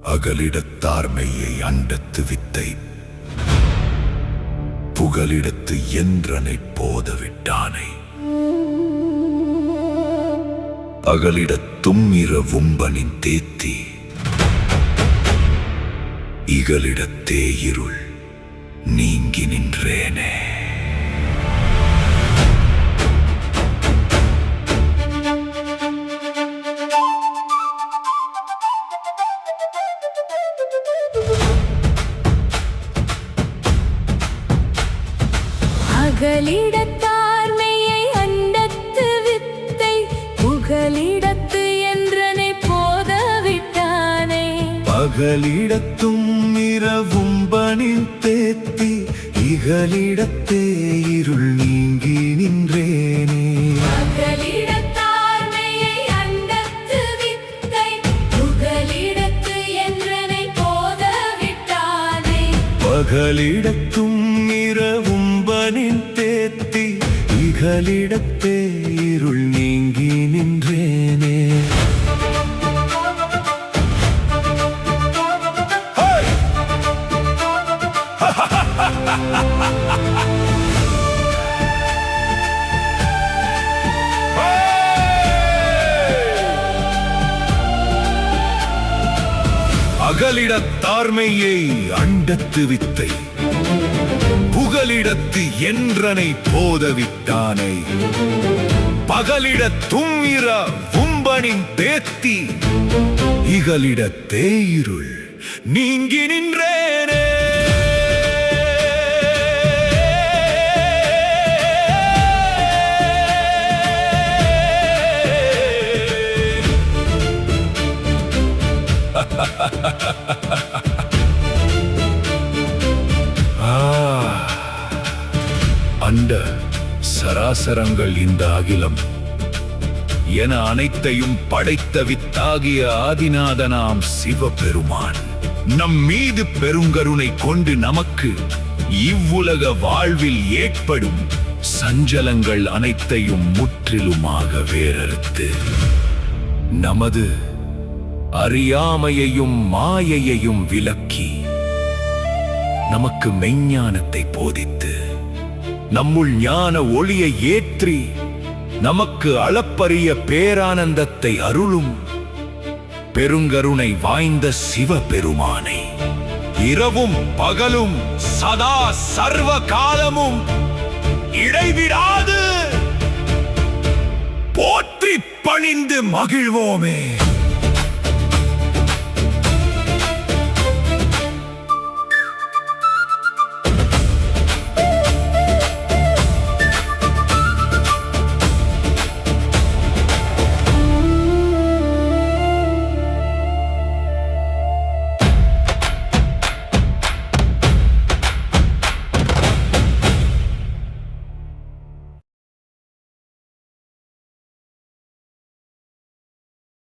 அகலிடத்தார்மையை அண்டத்து வித்தை புகலிடத்து என்றனை போதவிட்டானை அகலிடத்தும் இரவும்பனின் தேத்தி இகலிடத்தே இருள் நீங்கி நின்றேனே. அகலிடத்தார்மையை அண்டத்து வித்தை புகலிடத்து என்றனை போதவிட்டானே பகலிடத்தும் இரவும் பனின் தேத்தி இகலிடத்தே இருள் நீங்கி நின்றேனே. அகலிடத்தார்மையை அண்டத்து வித்தை புகலிடத்து என்றனை போதவிட்டானே பகலிடத்தும் இரவும் பனின் தேத்தி இகலிடத்தே இருள் நீங்கி நின்றேனே. அகலிடத்தார்மையை அண்டத்து வித்தை புகலிடத்து என்றனை போதவிட்டானை பகலிடத்தும் இரவும்பனின் தேத்தி இகலிடத்தே இருள் நீங்கி நின்றேனே. அண்ட சராசரங்கள் இந்த அகிலம் என அனைத்தையும் படைத்த வித்தாகிய ஆதிநாதனாம் சிவபெருமான் நம் மீது பெருங்கருணை கொண்டு நமக்கு இவ்வுலக வாழ்வில் ஏற்படும் சஞ்சலங்கள் அனைத்தையும் முற்றிலுமாக வேறறுத்து நமது அறியாமையையும் மாயையையும் விலக்கி நமக்கு மெய்ஞானத்தை போதித்து நம்முள் ஞான ஒளியை ஏற்றி நமக்கு அளப்பரிய பேரானந்தத்தை அருளும் பெருங்கருணை வாய்ந்த சிவபெருமானை இரவும் பகலும் சதா சர்வ காலமும் இடைவிடாது போற்றி பணிந்து மகிழ்வோமே.